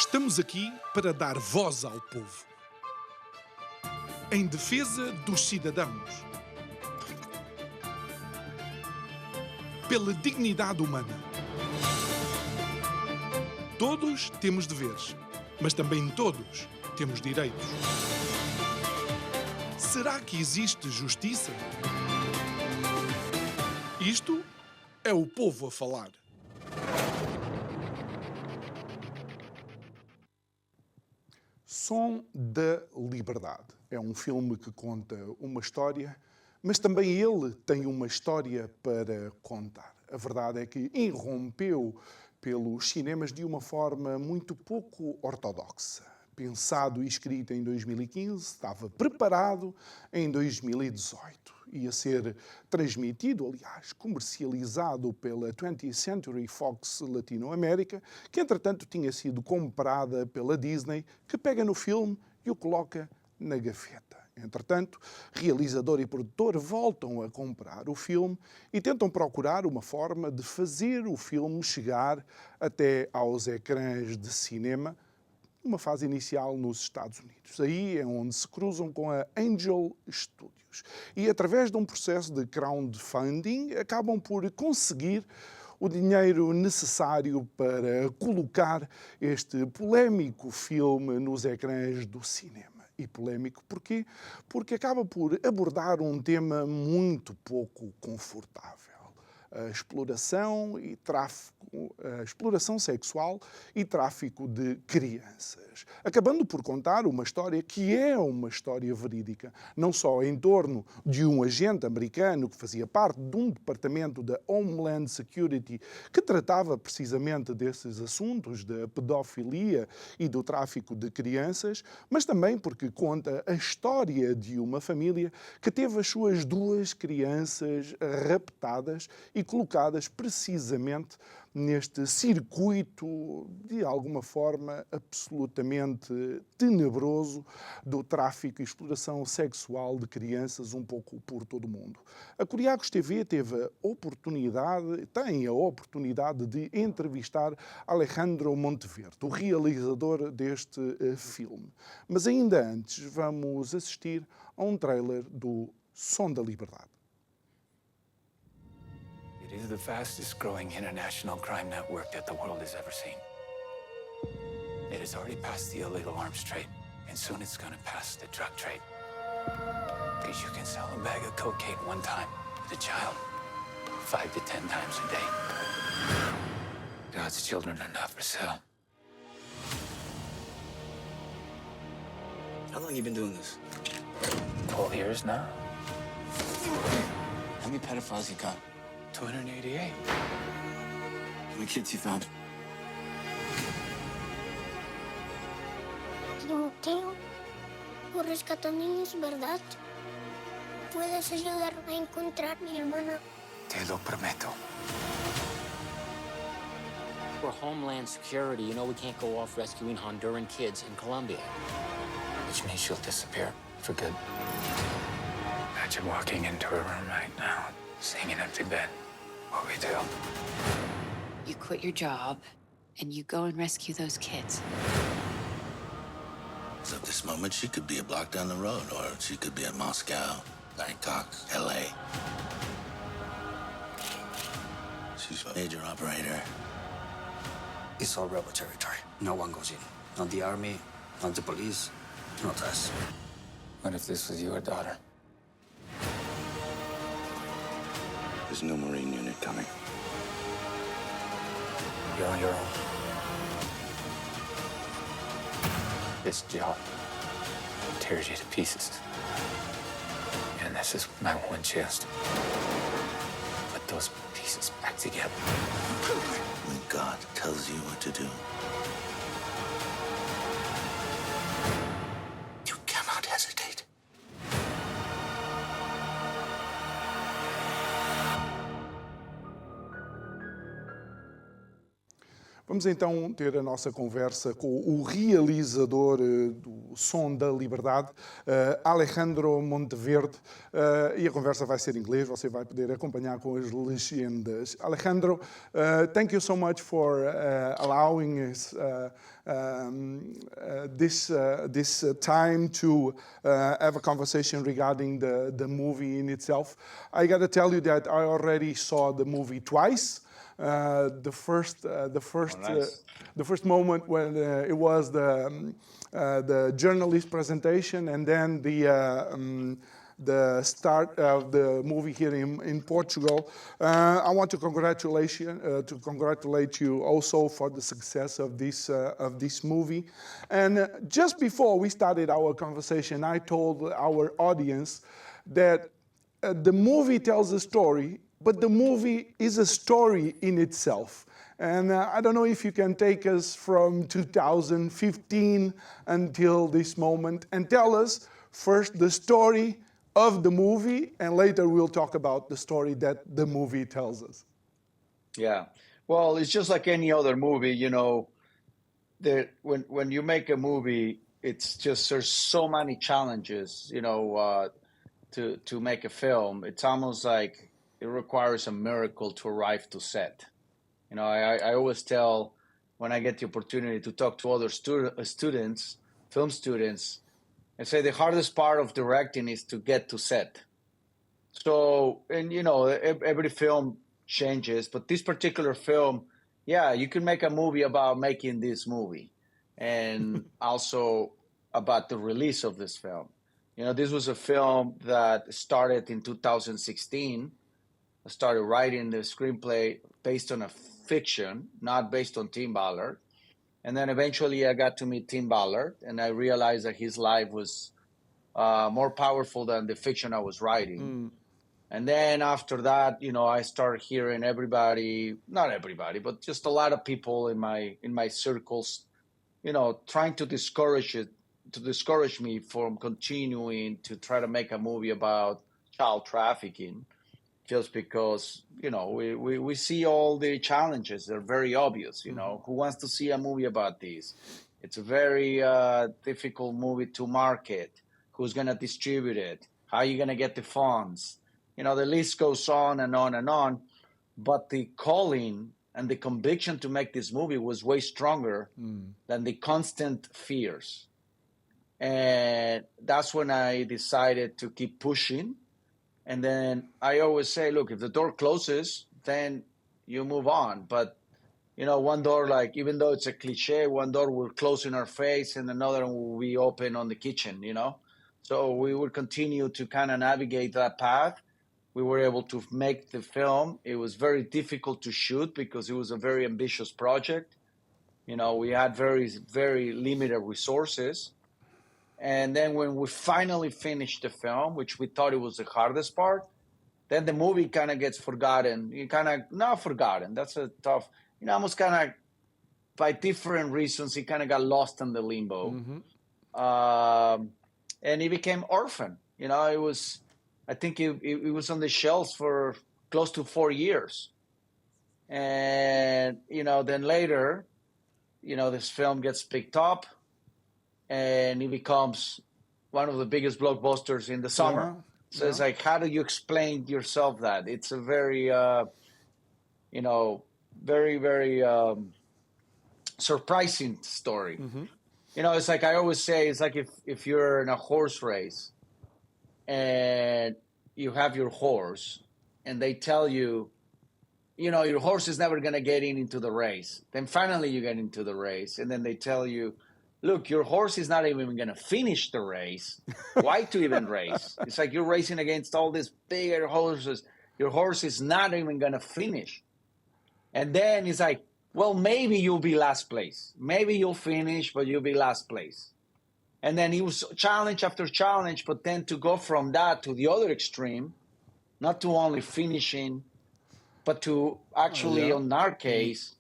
Estamos aqui para dar voz ao povo, em defesa dos cidadãos, pela dignidade humana. Todos temos deveres, mas também todos temos direitos. Será que existe justiça? Isto é o povo a falar. Som da Liberdade. É um filme que conta uma história, mas também ele tem uma história para contar. A verdade é que irrompeu pelos cinemas de uma forma muito pouco ortodoxa. Pensado e escrito em 2015, estava preparado em 2018. Ia ser transmitido, aliás, comercializado pela 20th Century Fox Latinoamérica, que entretanto tinha sido comprada pela Disney, que pega no filme e o coloca na gaveta. Entretanto, realizador e produtor voltam a comprar o filme e tentam procurar uma forma de fazer o filme chegar até aos ecrãs de cinema, uma fase inicial nos Estados Unidos. Aí é onde se cruzam com a Angel Studios. E através de um processo de crowdfunding acabam por conseguir o dinheiro necessário para colocar este polémico filme nos ecrãs do cinema. E polémico porquê? Porque acaba por abordar um tema muito pouco confortável. A exploração e tráfico, a exploração sexual e tráfico de crianças. Acabando por contar uma história que é uma história verídica, não só em torno de um agente americano que fazia parte de um departamento da Homeland Security que tratava precisamente desses assuntos, da pedofilia e do tráfico de crianças, mas também porque conta a história de uma família que teve as suas duas crianças raptadas e colocadas precisamente neste circuito, de alguma forma, absolutamente tenebroso do tráfico e exploração sexual de crianças um pouco por todo o mundo. A Curiacos TV teve a oportunidade, tem a oportunidade de entrevistar Alejandro Monteverde, o realizador deste filme. Mas ainda antes vamos assistir a um trailer do Som da Liberdade. It is the fastest growing international crime network that the world has ever seen. It has already passed the illegal arms trade, and soon it's going to pass the drug trade. Because you can sell a bag of cocaine one time to a child 5 to 10 times a day. God's children are not for sale. How long you been doing this? 12 years now. How many pedophiles you got? 288. How many kids you found? Timoteo, tú rescatas niños, ¿verdad? ¿Puedes ayudarme a encontrar a mi hermana? Te lo prometo. For Homeland Security, you know we can't go off rescuing Honduran kids in Colombia. Which means she'll disappear for good. Imagine walking into a room right now, seeing an empty bed. What we do? You quit your job, and you go and rescue those kids. So at this moment, she could be a block down the road, or she could be in Moscow, Bangkok, LA. She's a major operator. It's all rebel territory. No one goes in. Not the army, not the police, not us. What if this was your daughter? There's no Marine unit coming. You're on your own. This job tears you to pieces. And this is my one chance to put those pieces back together. When God tells you what to do, you cannot hesitate. Vamos então ter a nossa conversa com o realizador do Som da Liberdade, Alejandro Monteverde, e a conversa vai ser em inglês, você vai poder acompanhar com as legendas. Alejandro, thank you so much for allowing us this time to have a conversation regarding the movie in itself. I got to tell you that I already saw the movie twice. The first moment when it was the journalist presentation, and then the start of the movie here in Portugal. I want to congratulate you also for the success of this movie. And just before we started our conversation, I told our audience that the movie tells a story, but the movie is a story in itself. And I don't know if you can take us from 2015 until this moment and tell us first the story of the movie, and later we'll talk about the story that the movie tells us. Yeah. Well, it's just like any other movie, you know, when you make a movie, it's just there's so many challenges, you know, to make a film. It's almost like it requires a miracle to arrive to set. You know, I always tell when I get the opportunity to talk to other students, film students, I say the hardest part of directing is to get to set. So, and you know, every film changes, but this particular film, yeah, you can make a movie about making this movie and also about the release of this film. You know, this was a film that started in 2016. I started writing the screenplay based on a fiction, not based on Tim Ballard. And then eventually I got to meet Tim Ballard, and I realized that his life was more powerful than the fiction I was writing. And then after that, you know, I started hearing everybody, not everybody, but just a lot of people in my circles, you know, trying to discourage me from continuing to try to make a movie about child trafficking. Just because, you know, we see all the challenges. They're very obvious, you know. Who wants to see a movie about this? It's a very difficult movie to market. Who's going to distribute it? How are you going to get the funds? You know, the list goes on and on and on. But the calling and the conviction to make this movie was way stronger than the constant fears. And that's when I decided to keep pushing. And then I always say, look, if the door closes, then you move on. But, you know, one door, like, even though it's a cliche, one door will close in our face and another one will be open on the kitchen, you know? So we will continue to kind of navigate that path. We were able to make the film. It was very difficult to shoot because it was a very ambitious project. You know, we had very, very limited resources. And then when we finally finished the film, which we thought it was the hardest part, then the movie kind of gets forgotten. You kind of, not forgotten, that's a tough, you know, almost kind of, by different reasons, it kind of got lost in the limbo. And it became orphan. You know, it was, I think it was on the shelves for close to 4 years. And, you know, then later, you know, this film gets picked up, and it becomes one of the biggest blockbusters in the summer. So it's like, how do you explain yourself that? It's a very, you know, very, very surprising story. You know, it's like I always say, it's like if you're in a horse race and you have your horse and they tell you, you know, your horse is never going to get into the race. Then finally you get into the race, and then they tell you, look, your horse is not even going to finish the race. Why to even race? It's like you're racing against all these bigger horses. Your horse is not even going to finish. And then it's like, well, maybe you'll be last place. Maybe you'll finish, but you'll be last place. And then it was challenge after challenge, but then to go from that to the other extreme, not to only finishing, but to actually, in our case,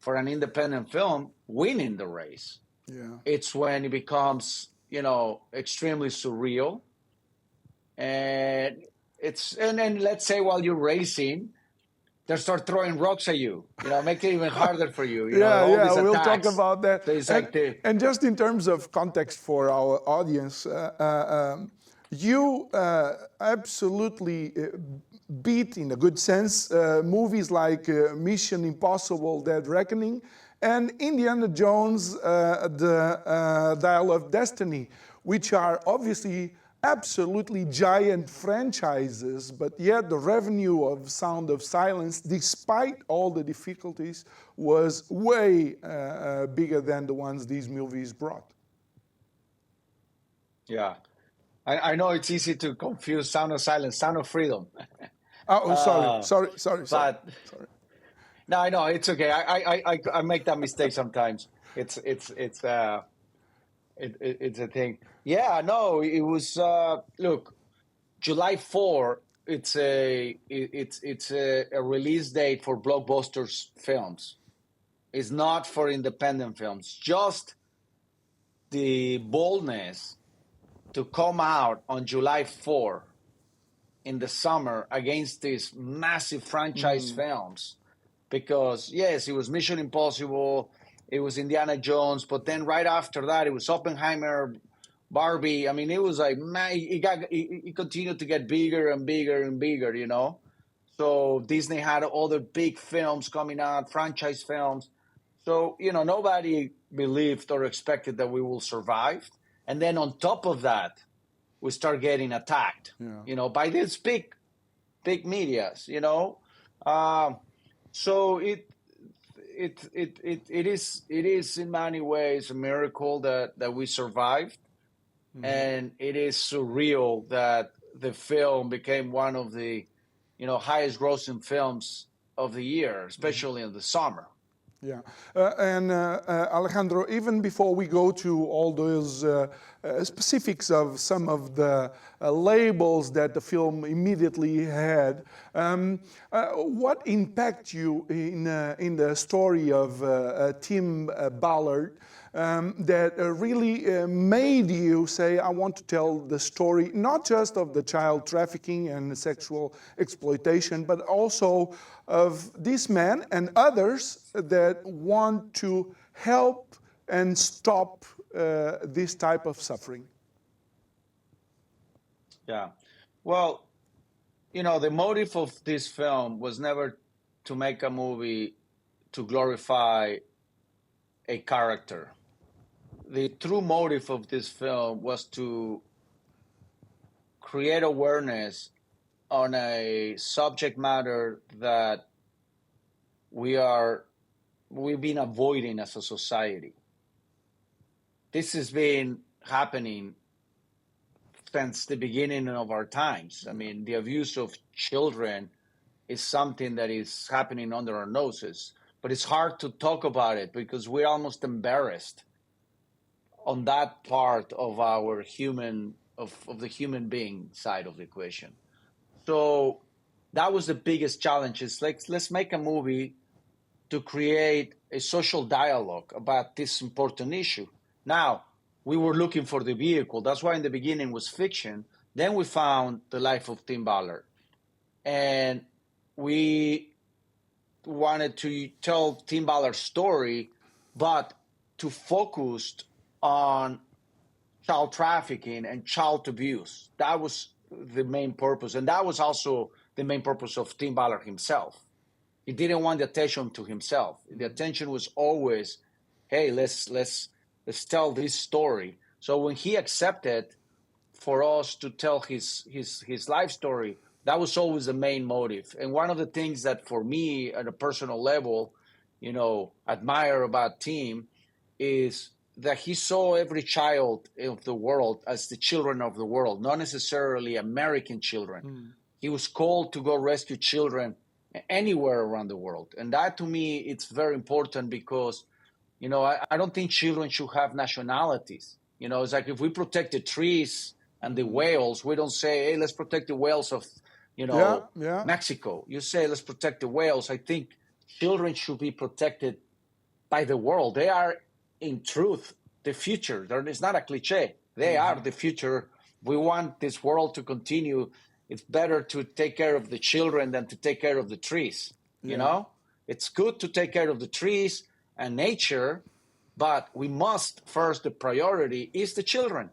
for an independent film, winning the race. Yeah. It's when it becomes, you know, extremely surreal. And then let's say while you're racing, they start throwing rocks at you. Make it even harder for you. All yeah, these we'll attacks. talk about that. So it's like And just in terms of context for our audience, you absolutely beat, in a good sense, movies like Mission Impossible: Dead Reckoning and Indiana Jones: The Dial of Destiny, which are obviously absolutely giant franchises, but yet the revenue of Sound of Silence, despite all the difficulties, was way bigger than the ones these movies brought. Yeah. I know it's easy to confuse Sound of Silence, Sound of Freedom. Oh, sorry. But no, I know it's okay. I make that mistake sometimes. It's a thing. Yeah, no, it was. Look, July 4. It's a release date for blockbusters films. It's not for independent films. Just the boldness to come out on July 4 in the summer against these massive franchise films, because yes, it was Mission Impossible, it was Indiana Jones, but then right after that it was Oppenheimer, Barbie. I mean, it was like, man, it continued to get bigger and bigger and bigger, So Disney had other big films coming out, franchise films. So, nobody believed or expected that we will survive. And then on top of that, we start getting attacked, by these big medias, So it is in many ways a miracle that we survived, and it is surreal that the film became one of the, highest grossing films of the year, especially in the summer. Yeah, and Alejandro, even before we go to all those specifics of some of the labels that the film immediately had, what impact you in the story of Tim Ballard that really made you say, I want to tell the story not just of the child trafficking and sexual exploitation, but also of this man and others that want to help and stop this type of suffering? Yeah. Well, the motive of this film was never to make a movie to glorify a character. The true motive of this film was to create awareness on a subject matter that we've been avoiding as a society. This has been happening since the beginning of our times. I mean, the abuse of children is something that is happening under our noses, but it's hard to talk about it because we're almost embarrassed on that part of our of the human being side of the equation. So that was the biggest challenge. It's like, let's make a movie to create a social dialogue about this important issue. Now, we were looking for the vehicle. That's why in the beginning was fiction. Then we found the life of Tim Ballard. And we wanted to tell Tim Ballard's story, but to focus on child trafficking and child abuse. That was the main purpose. And that was also the main purpose of Tim Ballard himself. He didn't want the attention to himself. The attention was always, hey, let's tell this story. So when he accepted for us to tell his life story, that was always the main motive. And one of the things that for me at a personal level, admire about Tim is that he saw every child of the world as the children of the world, not necessarily American children. He was called to go rescue children anywhere around the world. And that to me, it's very important because, I don't think children should have nationalities. It's like if we protect the trees and the whales, we don't say, hey, let's protect the whales of, Mexico. You say, let's protect the whales. I think children should be protected by the world. They are, in truth, the future. It's not a cliche. They are the future. We want this world to continue. It's better to take care of the children than to take care of the trees. You know, it's good to take care of the trees and nature, but we must first, the priority is the children.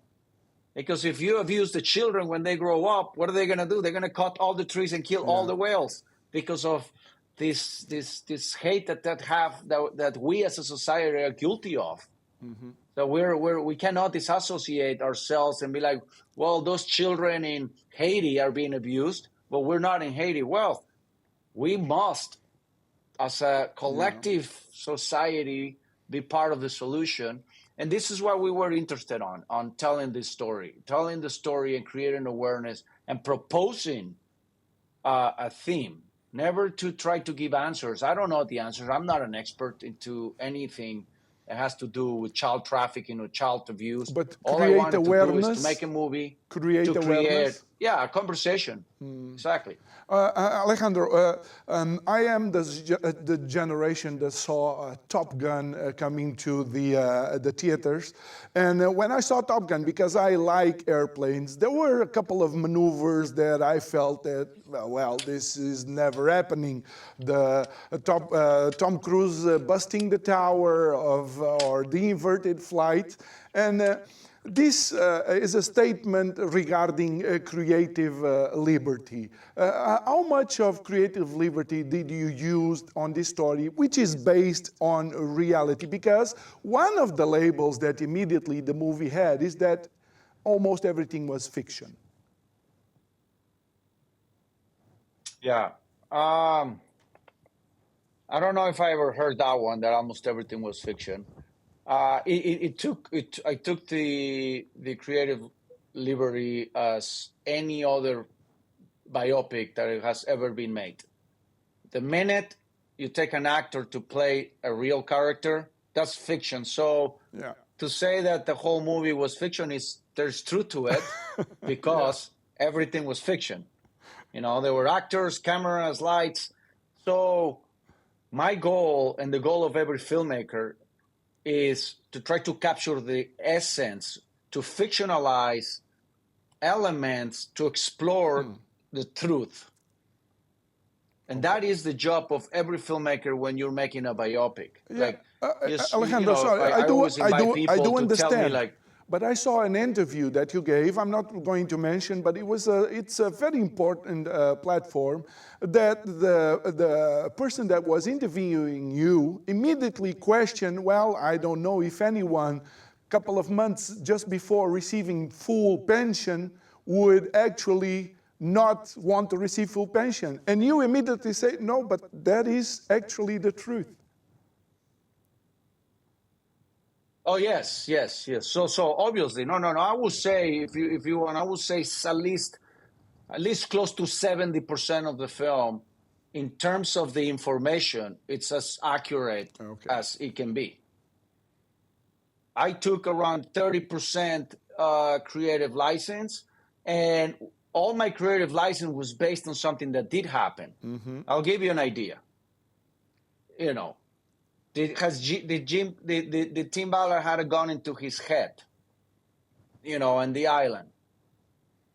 Because if you abuse the children when they grow up, what are they going to do? They're going to cut all the trees and kill all the whales because of this hate that we as a society are guilty of. So we cannot disassociate ourselves and be like, well, those children in Haiti are being abused, but we're not in Haiti. Well, we must, as a collective society, be part of the solution. And this is what we were interested on telling the story and creating awareness and proposing a theme, never to try to give answers. I don't know the answers. I'm not an expert into anything that has to do with child trafficking or child abuse. But all I wanted to do is to make a movie, create awareness. A conversation. Exactly. Alejandro, I am the generation that saw Top Gun coming to the theaters. And when I saw Top Gun, because I like airplanes, there were a couple of maneuvers that I felt that, well, this is never happening. The Tom Cruise busting the tower or the inverted flight. And this is a statement regarding creative liberty. How much of creative liberty did you use on this story, which is based on reality? Because one of the labels that immediately the movie had is that almost everything was fiction. Yeah. I don't know if I ever heard that one, that almost everything was fiction. I took the creative liberty as any other biopic that has ever been made. The minute you take an actor to play a real character, that's fiction. So to say that the whole movie was fiction there's truth to it because everything was fiction. You know, there were actors, cameras, lights. So my goal and the goal of every filmmaker is to try to capture the essence, to fictionalize elements, to explore the truth. And that is the job of every filmmaker when you're making a biopic. Alejandro, sorry, I do understand. But I saw an interview that you gave. I'm not going to mention, but it's a very important platform that the person that was interviewing you immediately questioned, well, I don't know if anyone, a couple of months just before receiving full pension, would actually not want to receive full pension. And you immediately say, no, but that is actually the truth. Oh, yes. So obviously, no. I would say, if you want, I would say at least close to 70% of the film, in terms of the information, it's as accurate as it can be. I took around 30% creative license, and all my creative license was based on something that did happen. I'll give you an idea. You know, did Tim Ballard had a gun into his head, you know, on the island?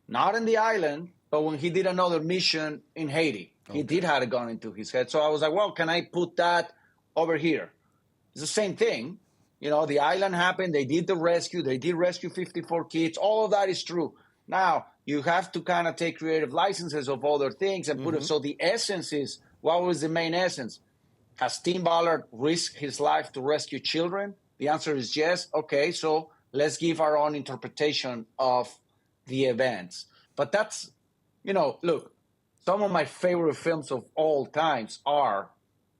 Not in the island, but when he did another mission in Haiti, he did have a gun into his head. So I was like, well, can I put that over here? It's the same thing. You know, the island happened. They did the rescue. They did rescue 54 kids. All of that is true. Now, you have to kind of take creative licenses of other things and put it. So the essence is, what was the main essence? Has Tim Ballard risked his life to rescue children? The answer is yes. Okay, so let's give our own interpretation of the events. But that's, you know, look, some of my favorite films of all times are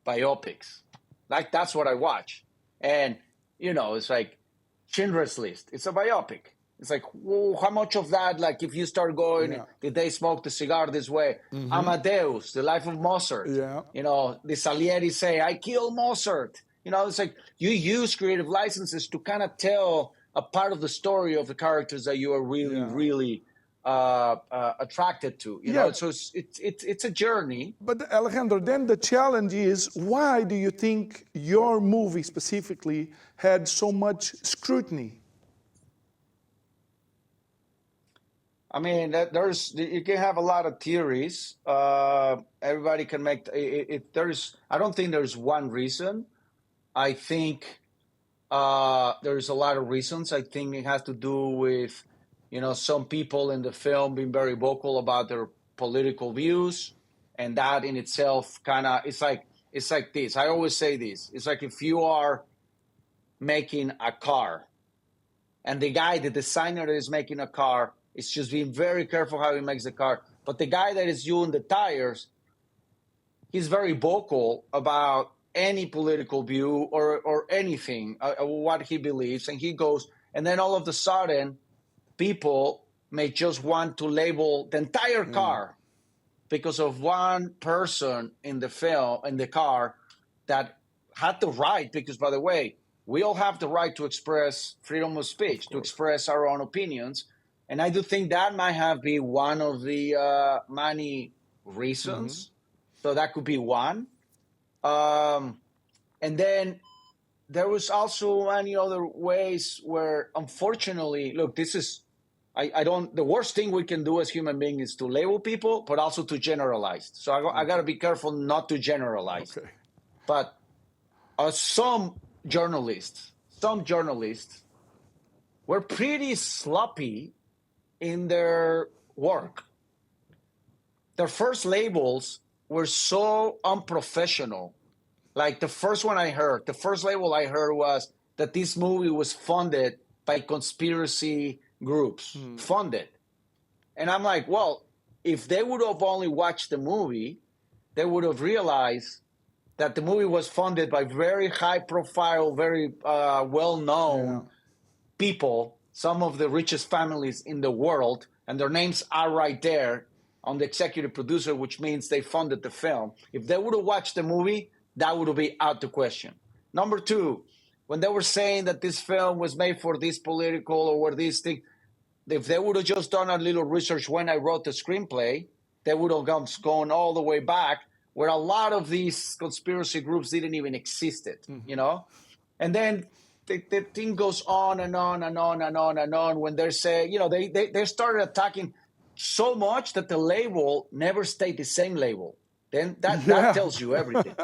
biopics. Like, that's what I watch. And, you know, it's like Schindler's List. It's a biopic. It's like, whoa, how much of that, like, if you start going, did they smoke the cigar this way? Amadeus, The Life of Mozart. You know, the Salieri say, I killed Mozart. You know, it's like you use creative licenses to kind of tell a part of the story of the characters that you are really attracted to. You know, so it's a journey. But Alejandro, then the challenge is, why do you think your movie specifically had so much scrutiny? I mean, you can have a lot of theories. Everybody can make it. I don't think there's one reason. I think there's a lot of reasons. I think it has to do with, some people in the film being very vocal about their political views, and that in itself it's like this. I always say this. It's like if you are making a car, and the designer that is making a car is just being very careful how he makes the car. But the guy that is doing the tires, he's very vocal about any political view or anything, what he believes. And he goes, and then all of a sudden, people may just want to label the entire car because of one person in the car that had the right, because, by the way, we all have the right to express freedom of speech, to express our own opinions. And I do think that might have been one of the many reasons. So that could be one. And then there was also many other ways where, unfortunately, look, the worst thing we can do as human beings is to label people, but also to generalize. So I got to be careful not to generalize. Okay. But some journalists were pretty sloppy in their work. Their first labels were so unprofessional. Like the first label I heard was that this movie was funded by conspiracy groups. Funded. And I'm like, well, if they would have only watched the movie, they would have realized that the movie was funded by very high profile, very well-known people, some of the richest families in the world, and their names are right there on the executive producer, which means they funded the film. If they would have watched the movie, that would be out the question. Number two, when they were saying that this film was made for this political or this thing, if they would have just done a little research when I wrote the screenplay, they would have gone all the way back where a lot of these conspiracy groups didn't even existed, And then the thing goes on and on and on and on and on when they're saying, they started attacking so much that the label never stayed the same label. Then that tells you everything.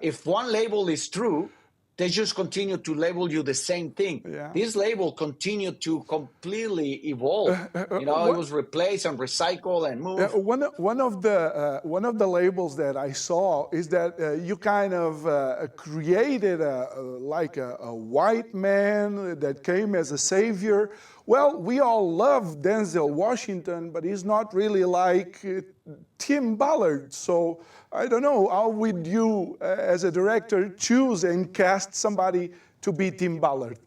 If one label is true, they just continue to label you the same thing. This label continued to completely evolve. It was replaced and recycled and moved. One of the labels that I saw is that you kind of created a white man that came as a savior. Well, we all love Denzel Washington, but he's not really like Tim Ballard. So I don't know, how would you, as a director, choose and cast somebody to be Tim Ballard?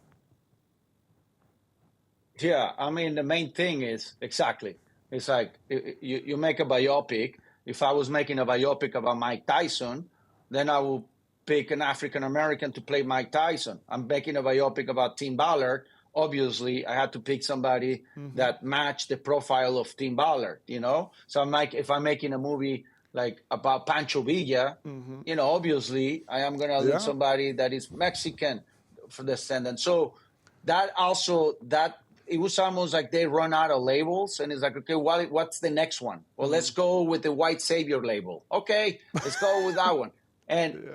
Yeah, I mean, the main thing is, exactly, it's like you make a biopic. If I was making a biopic about Mike Tyson, then I will pick an African-American to play Mike Tyson. I'm making a biopic about Tim Ballard. Obviously, I had to pick somebody that matched the profile of Tim Ballard, So if I'm making a movie like about Pancho Villa, obviously I am going to look somebody that is Mexican for descendant. So it was almost like they run out of labels, and it's like, okay, what's the next one? Well, let's go with the white savior label. Okay, let's go with that one. And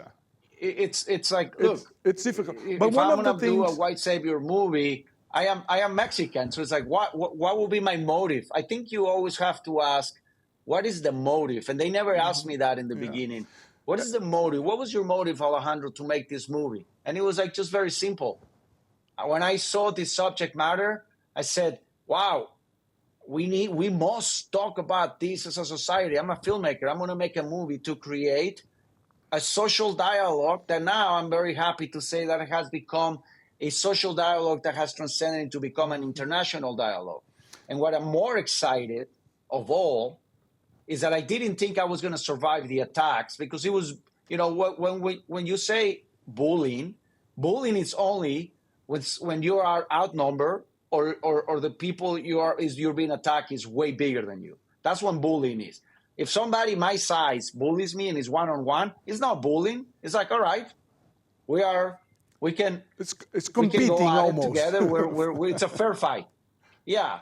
it's like, look, it's difficult. But if I'm going to do a white savior movie, I am Mexican, so it's like, what will be my motive? I think you always have to ask, what is the motive? And they never asked me that in the beginning. What is the motive? What was your motive, Alejandro, to make this movie? And it was like just very simple. When I saw this subject matter, I said, wow, we must talk about this as a society. I'm a filmmaker. I'm going to make a movie to create a social dialogue that now I'm very happy to say that it has become a social dialogue that has transcended to become an international dialogue. And what I'm more excited of all is that I didn't think I was going to survive the attacks, because it was, when you say bullying is only when you are outnumbered or the people you're being attacked is way bigger than you. That's what bullying is. If somebody my size bullies me and is one-on-one, it's not bullying. It's like, all right, we can it's competing go at almost it together. It's a fair fight. Yeah.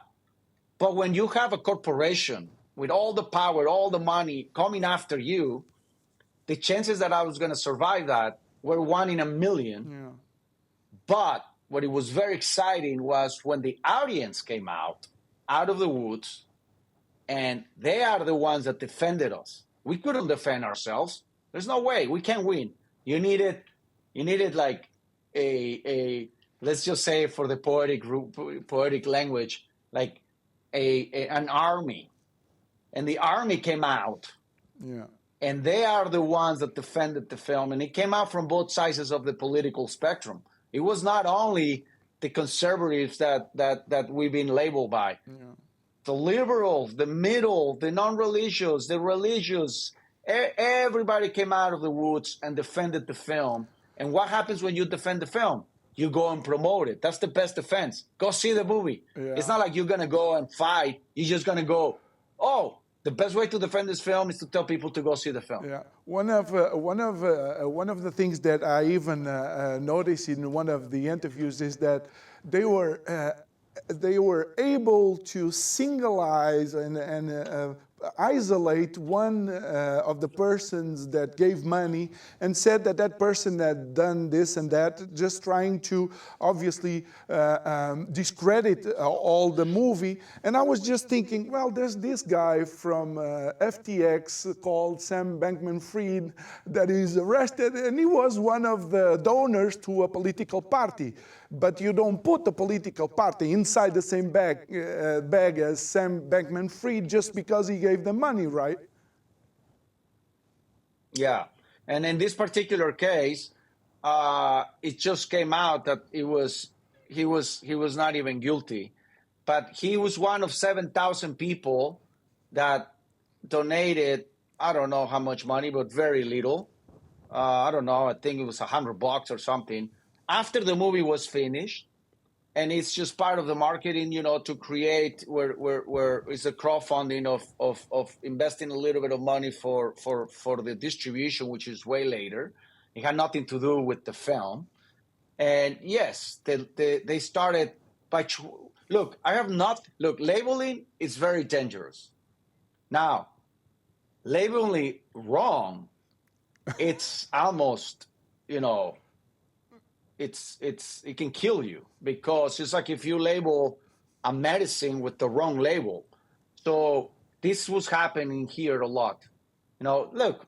But when you have a corporation with all the power, all the money coming after you, the chances that I was going to survive that were 1 in a million. Yeah. But what it was very exciting was when the audience came out of the woods, and they are the ones that defended us. We couldn't defend ourselves. There's no way. We can't win. You needed like a let's just say for the poetic language, like an army. And the army came out. Yeah. And they are the ones that defended the film. And it came out from both sides of the political spectrum. It was not only the conservatives that we've been labeled by. Yeah. The liberals, the middle, the non-religious, the religious, everybody came out of the woods and defended the film. And what happens when you defend the film? You go and promote it. That's the best defense. Go see the movie. Yeah. It's not like you're going to go and fight. You're just going to go, oh, the best way to defend this film is to tell people to go see the film. Yeah, one of the things that I even noticed in one of the interviews is that they were able to singleize and isolate one of the persons that gave money and said that that person had done this and that, just trying to obviously discredit all the movie. And I was just thinking, well, there's this guy from FTX called Sam Bankman-Fried that is arrested, and he was one of the donors to a political party. But you don't put the political party inside the same bag as Sam Bankman-Fried just because he gave them money, right? Yeah, and in this particular case, it just came out that he was not even guilty, but he was one of 7,000 people that donated. I don't know how much money, but very little. I don't know. I think it was $100 or something. After the movie was finished, and it's just part of the marketing, to create where it's a crowdfunding of investing a little bit of money for the distribution, which is way later. It had nothing to do with the film. And yes, they started by look. Labeling is very dangerous. Now, labeling wrong, it's almost it can kill you, because it's like if you label a medicine with the wrong label. So this was happening here a lot. Look,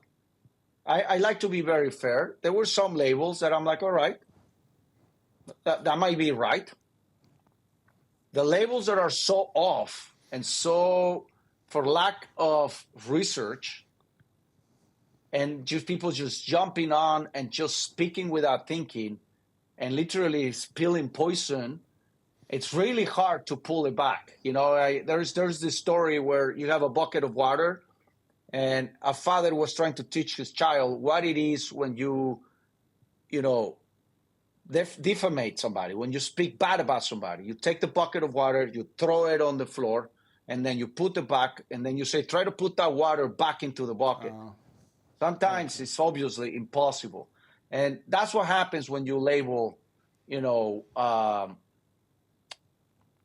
I like to be very fair. There were some labels that I'm like, all right, that might be right. The labels that are so off and so for lack of research and just people just jumping on and just speaking without thinking, and literally spilling poison, it's really hard to pull it back. There's this story where you have a bucket of water, and a father was trying to teach his child what it is when you defamate somebody, when you speak bad about somebody. You take the bucket of water, you throw it on the floor, and then you put it back, and then you say, try to put that water back into the bucket. Sometimes it's obviously impossible. And that's what happens when you label,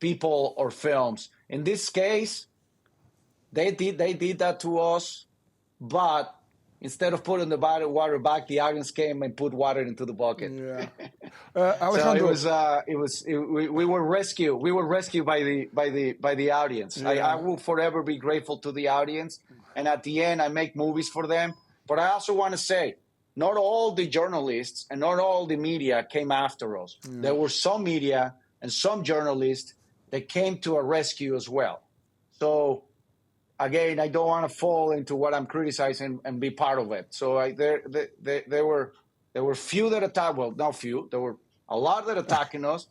people or films. In this case, they did that to us, but instead of putting the water back, the audience came and put water into the bucket. Yeah. Alejandro, so we were rescued. We were rescued by the audience. Yeah. I will forever be grateful to the audience. And at the end, I make movies for them. But I also want to say, not all the journalists and not all the media came after us. Yeah. There were some media and some journalists that came to our rescue as well. So, again, I don't want to fall into what I'm criticizing and be part of it. So there were few that attacked. Well, not few. There were a lot that attacking us,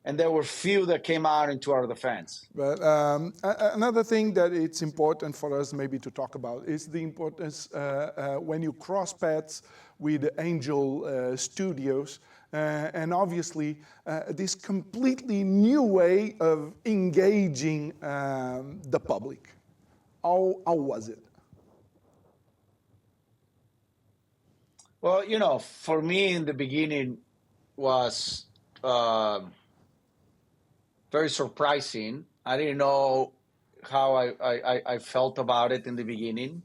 and there were few that came out into our defense. But another thing that it's important for us maybe to talk about is the importance when you cross paths with Angel Studios, and obviously this completely new way of engaging the public. How was it? Well, for me in the beginning was very surprising. I didn't know how I felt about it in the beginning.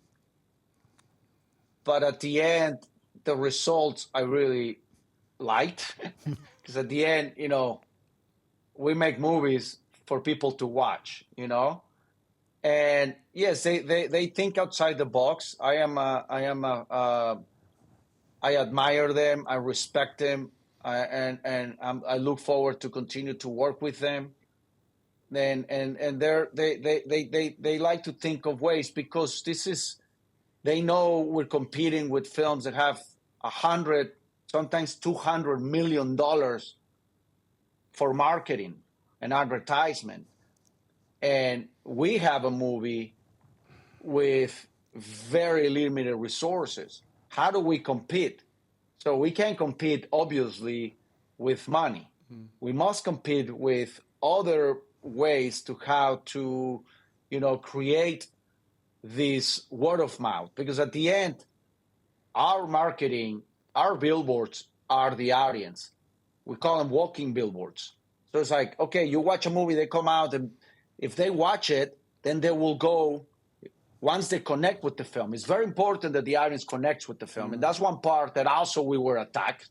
But at the end, the results I really liked. Because at the end, we make movies for people to watch, And yes, they think outside the box. I admire them. I respect them. I look forward to continue to work with them. And they like to think of ways, because they know we're competing with films that have $100, sometimes $200 million for marketing and advertisement. And we have a movie with very limited resources. How do we compete? So we can't compete, obviously, with money. We must compete with other ways to how to, create this word of mouth. Because at the end, our marketing, our billboards are the audience. We call them walking billboards. So it's like, okay, you watch a movie, they come out, and if they watch it, then they will go, once they connect with the film. It's very important that the audience connects with the film. And that's one part that also we were attacked.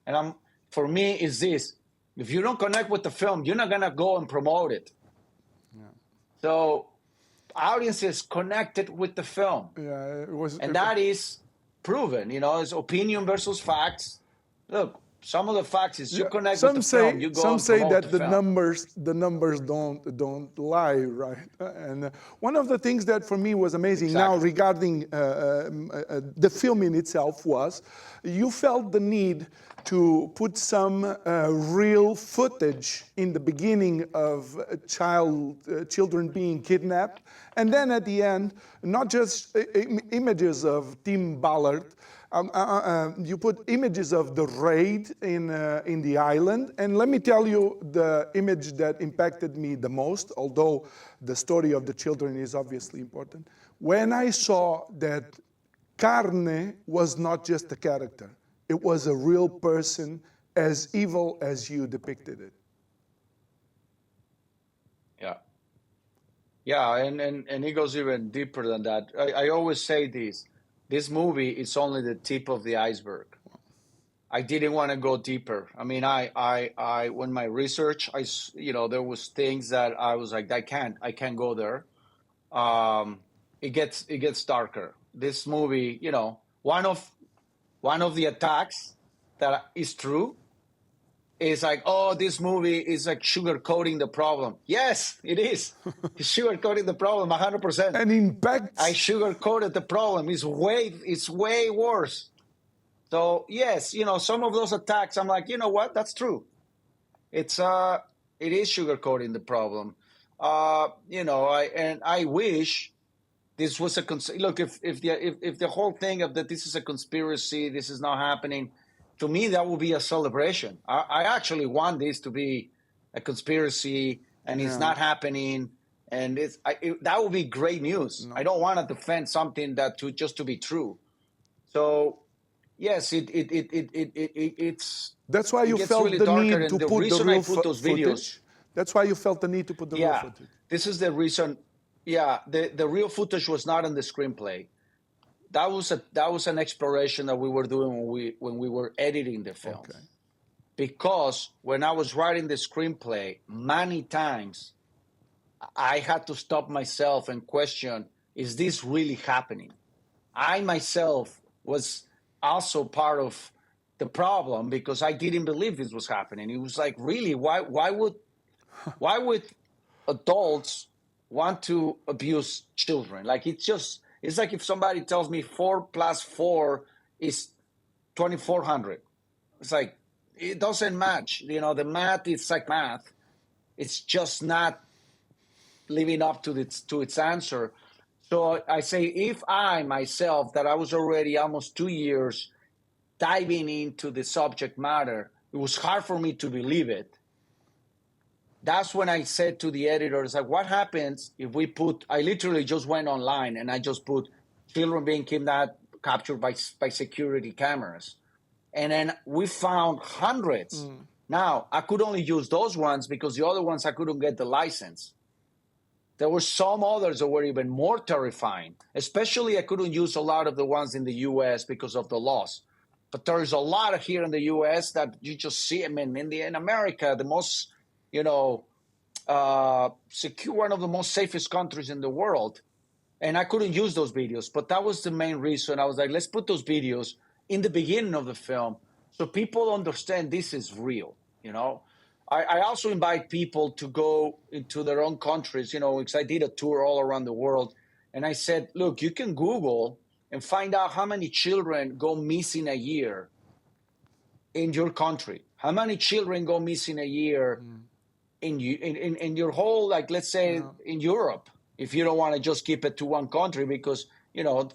And for me, is this: if you don't connect with the film, you're not going to go and promote it. Yeah. So audiences connected with the film. Yeah, it was, and that is proven, it's opinion versus facts. Look, some of the facts is you connect with the film, you go some and say promote that the the numbers don't lie, right? And one of the things that for me was amazing now regarding the film in itself was you felt the need to put some real footage in the beginning of children being kidnapped, and then at the end, not just images of Tim Ballard. You put images of the raid in the island, and let me tell you the image that impacted me the most, although the story of the children is obviously important. When I saw that Carne was not just a character, it was a real person, as evil as you depicted it. Yeah, and it goes even deeper than that. I always say this movie is only the tip of the iceberg. I didn't want to go deeper. I mean, I when my research, there was things that I was like, I can't go there. It gets darker. This movie, one of the attacks that is true is like, oh, this movie is like sugarcoating the problem. Yes, it is. It's sugarcoating the problem 100%. And impacts. I sugarcoated the problem. It's way worse. So yes, some of those attacks, I'm like, you know what? That's true. It is sugarcoating the problem. I wish this was look. If the whole thing of that this is a conspiracy, this is not happening. To me, that would be a celebration. I actually want this to be a conspiracy, and it's not happening, and that would be great news. No. I don't want to defend something just to be true. So, yes, it's. That's why you felt really the need to the put the real footage. That's why you felt the need to put the real footage. This is the reason. Yeah, the real footage was not in the screenplay. That was an exploration that we were doing when we were editing the film. Okay. Because when I was writing the screenplay, many times I had to stop myself and question, is this really happening? I myself was also part of the problem because I didn't believe this was happening. It was like, really, why would adults want to abuse children? Like, it's like if somebody tells me 4 + 4 is 2,400. It's like, it doesn't match. The math is like math. It's just not living up to its answer. So I say, if I myself, that I was already almost 2 years diving into the subject matter, it was hard for me to believe it. That's when I said to the editors, like, what happens if we I literally just went online and I just put children being kidnapped, captured by security cameras. And then we found hundreds. Now, I could only use those ones because the other ones I couldn't get the license. There were some others that were even more terrifying. Especially, I couldn't use a lot of the ones in the U.S. because of the laws. But there's a lot here in the U.S. that you just see. I mean, in America, the most, secure, one of the most safest countries in the world. And I couldn't use those videos, but that was the main reason. I was like, let's put those videos in the beginning of the film so people understand this is real, I also invite people to go into their own countries, because I did a tour all around the world. And I said, look, you can Google and find out how many children go missing a year in your country. How many children go missing a year in your whole, like, let's say, in Europe, if you don't want to just keep it to one country because,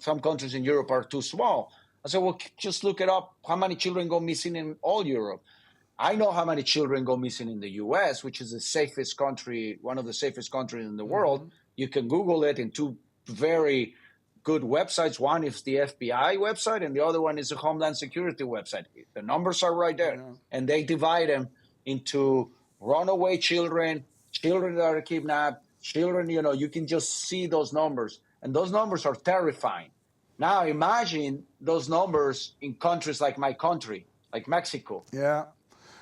some countries in Europe are too small. I said, well, just look it up. How many children go missing in all Europe? I know how many children go missing in the U.S., which is the safest country, one of the safest countries in the world. You can Google it in two very good websites. One is the FBI website, and the other one is the Homeland Security website. The numbers are right there. And they divide them into runaway children, children that are kidnapped, children, you can just see those numbers. And those numbers are terrifying. Now imagine those numbers in countries like my country, like Mexico. Yeah.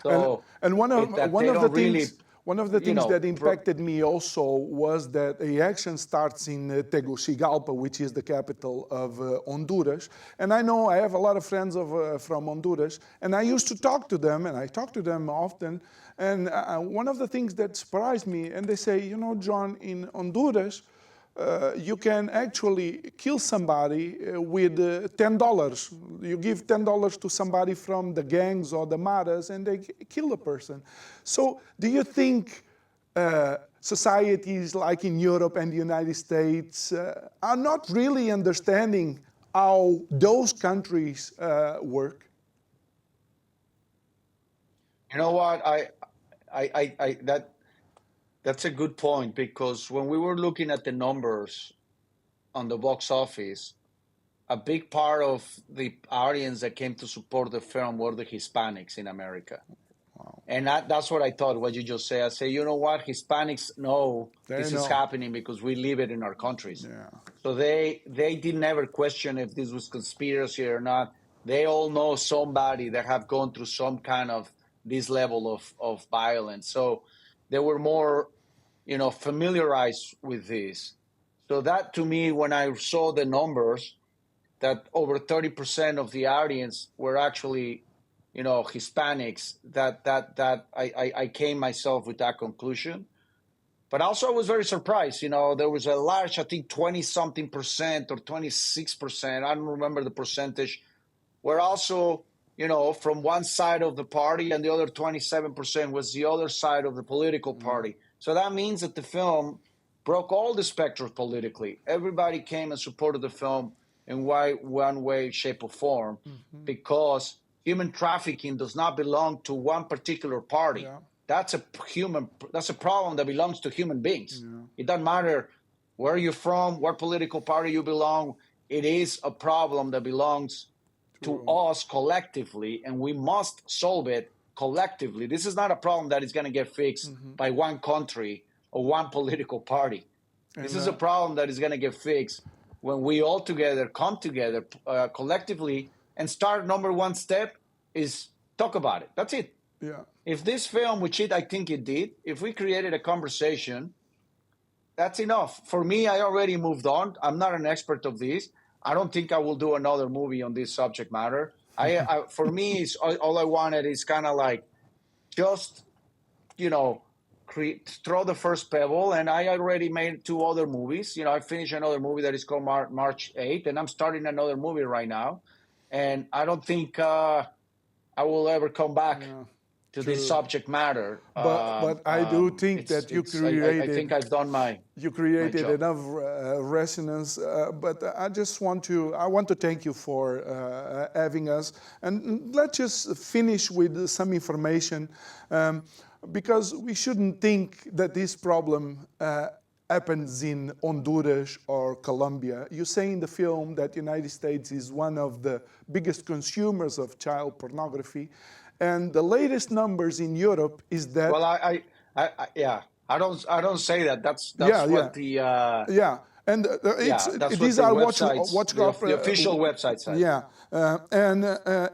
So and one of the things that impacted me also was that the action starts in Tegucigalpa, which is the capital of Honduras. And I know I have a lot of friends from Honduras, and I used to talk to them, and I talk to them often. And one of the things that surprised me, and they say, John, in Honduras, you can actually kill somebody with $10. You give $10 to somebody from the gangs or the maras, and they kill a person. So do you think societies like in Europe and the United States are not really understanding how those countries work? You know what? That's a good point, because when we were looking at the numbers on the box office, a big part of the audience that came to support the film were the Hispanics in America. Wow. And that's what I thought, what you just said. I say, you know what? Hispanics know this is happening because we live it in our countries. Yeah. So they did never question if this was conspiracy or not. They all know somebody that have gone through some kind of this level of violence. So they were more, familiarized with this. So that, to me, when I saw the numbers, that over 30% of the audience were actually, Hispanics, that I came myself with that conclusion. But also I was very surprised. There was a large, I think 20-something% or 26%, I don't remember the percentage, were also, from one side of the party, and the other 27% was the other side of the political party. So that means that the film broke all the spectrum politically. Everybody came and supported the film in one way, shape, or form, because human trafficking does not belong to one particular party. Yeah. That's a problem that belongs to human beings. Yeah. It doesn't matter where you're from, what political party you belong. It is a problem that belongs to us collectively, and we must solve it collectively. This is not a problem that is going to get fixed by one country or one political party. This is a problem that is going to get fixed when we all together come together collectively and start. Number one step is talk about it. That's it. Yeah. If this film, which I think it did, if we created a conversation, that's enough. For me, I already moved on. I'm not an expert of this. I don't think I will do another movie on this subject matter. For me, it's all I wanted is kind of like just, throw the first pebble. And I already made 2 other movies. I finished another movie that is called March 8th, and I'm starting another movie right now. And I don't think I will ever come back to this subject matter. But I do think that you created. I think I've done my. You created my job. enough resonance. But I want to thank you for having us. And let's just finish with some information, because we shouldn't think that this problem happens in Honduras or Colombia. You say in the film that the United States is one of the biggest consumers of child pornography. And the latest numbers in Europe is that... Well, yeah. I don't say that. That's Yeah, what yeah. the Yeah, and that's these what are the websites, the official website says. Yeah, and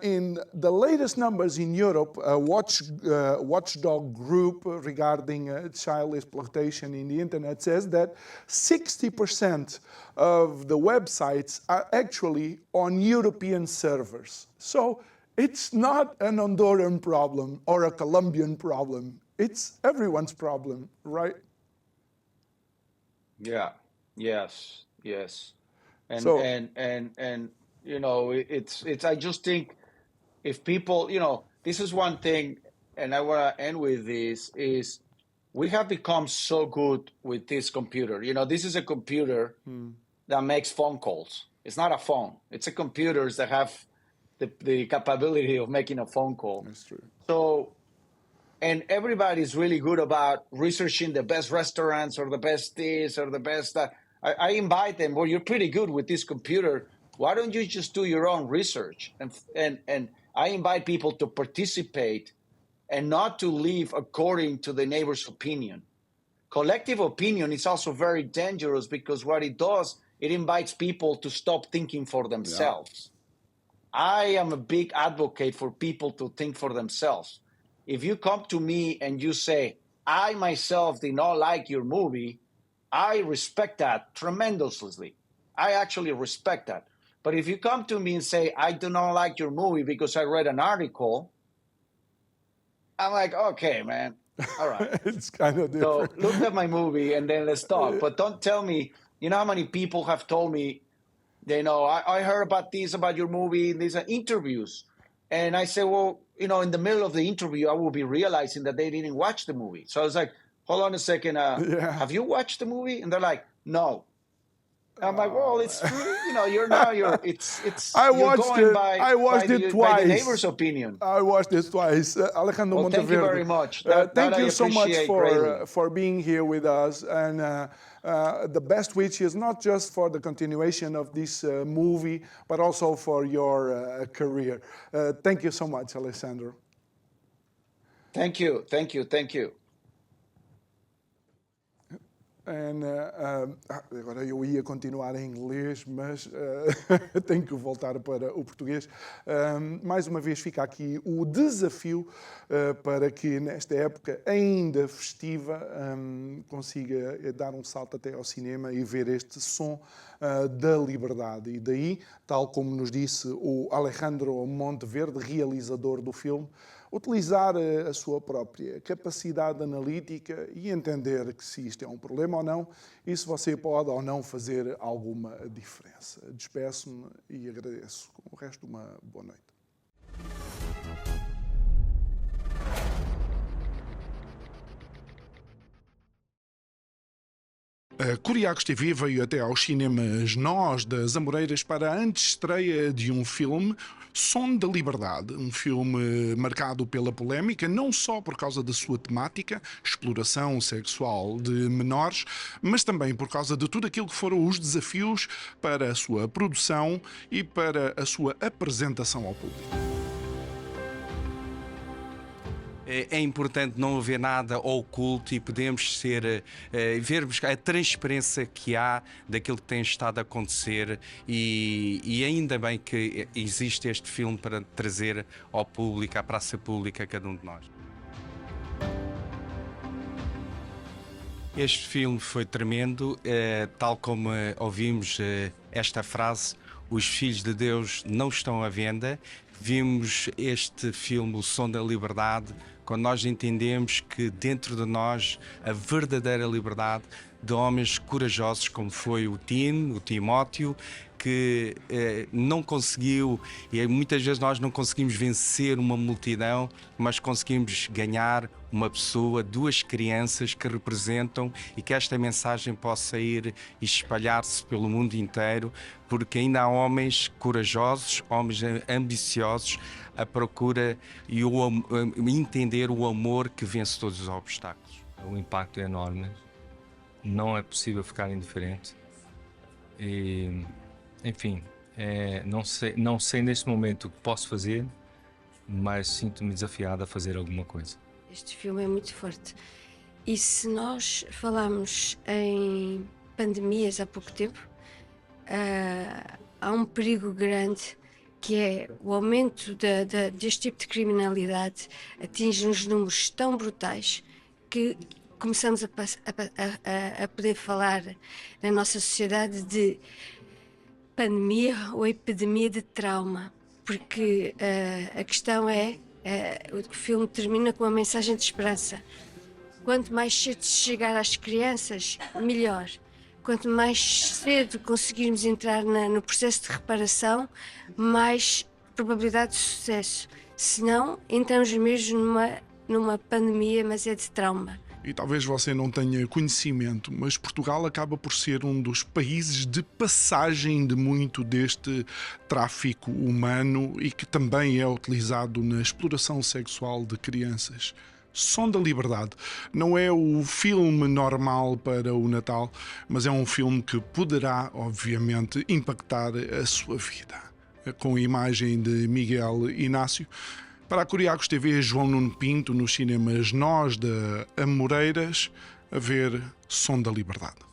in the latest numbers in Europe, watchdog group regarding child exploitation in the internet says that 60% of the websites are actually on European servers. So it's not an Honduran problem or a Colombian problem. It's everyone's problem, right? Yeah. Yes. Yes. And So- and you know, it's I just think if people, you know, this is one thing, and I want to end with this, is we have become so good with this computer. You know, this is a computer that makes phone calls. It's not a phone. It's a computers that have the capability of making a phone call. That's true. So, and everybody's really good about researching the best restaurants or the best this or the best that. I invite them, well, you're pretty good with this computer. Why don't you just do your own research? And I invite people to participate and not to live according to the neighbor's opinion. Collective opinion is also very dangerous because what it does, it invites people to stop thinking for themselves. I am a big advocate for people to think for themselves. If you come to me and you say, I myself did not like your movie, I respect that tremendously. I actually respect that. But if you come to me and say, I do not like your movie because I read an article, I'm like, okay, man, all right. It's kind of different. So look at my movie and then let's talk. But don't tell me, you know how many people have told me, they know, I heard about this, about your movie, and these are interviews. And I say, well, you know, in the middle of the interview, I will be realizing that they didn't watch the movie. So I was like, hold on a second, have you watched the movie? And they're like, no. I'm like, well, it's true. You know, you're I watched going it. I watched it twice. by the neighbor's opinion. I watched it twice. Alejandro Well, Monteverde. thank you very much. Thank you so much greatly. for being here with us. And the best wishes, not just for the continuation of this movie, but also for your career. Thank you so much, Alejandro. Thank you. Thank you. Thank you. Agora eu ia continuar em inglês, mas tenho que voltar para o português. Mais uma vez fica aqui o desafio para que nesta época ainda festiva consiga dar um salto até ao cinema e ver este som da liberdade. E daí, tal como nos disse o Alejandro Monteverde, realizador do filme, utilizar a sua própria capacidade analítica e entender que se isto é um problema ou não e se você pode ou não fazer alguma diferença. Despeço-me e agradeço. Com o resto, uma boa noite. A Curiacos TV veio até aos cinemas Nós das Amoreiras para a antestreia de um filme, Som da Liberdade, um filme marcado pela polémica, não só por causa da sua temática, exploração sexual de menores, mas também por causa de tudo aquilo que foram os desafios para a sua produção e para a sua apresentação ao público. É importante não haver nada oculto e podemos vermos a transparência que há daquilo que tem estado a acontecer e ainda bem que existe este filme para trazer ao público, à praça pública, a cada um de nós. Este filme foi tremendo, tal como ouvimos esta frase, os filhos de Deus não estão à venda. Vimos este filme, O Som da Liberdade, quando nós entendemos que dentro de nós a verdadeira liberdade de homens corajosos, como foi o Timóteo, que não conseguiu, e muitas vezes nós não conseguimos vencer uma multidão, mas conseguimos ganhar uma pessoa, duas crianças que representam e que esta mensagem possa ir e espalhar-se pelo mundo inteiro, porque ainda há homens corajosos, homens ambiciosos, à procura e entender o amor que vence todos os obstáculos. O impacto é enorme, não é possível ficar indiferente e, enfim, não sei neste momento o que posso fazer, mas sinto-me desafiado a fazer alguma coisa. Este filme é muito forte E se nós falamos em pandemias há pouco tempo, há um perigo grande, que é o aumento deste tipo de criminalidade atinge uns números tão brutais que começamos a poder falar na nossa sociedade de pandemia ou epidemia de trauma, porque a questão o filme termina com uma mensagem de esperança. Quanto mais cedo se chegar às crianças, melhor. Quanto mais cedo conseguirmos entrar no processo de reparação, mais probabilidade de sucesso. Se não, entramos mesmo numa pandemia, mas é de trauma. E talvez você não tenha conhecimento, mas Portugal acaba por ser um dos países de passagem de muito deste tráfico humano e que também é utilizado na exploração sexual de crianças. Som da Liberdade não é o filme normal para o Natal, mas é um filme que poderá, obviamente, impactar a sua vida. Com a imagem de Miguel Inácio. Para a Curiacos TV, João Nuno Pinto, nos cinemas Nós da Amoreiras, a ver Som da Liberdade.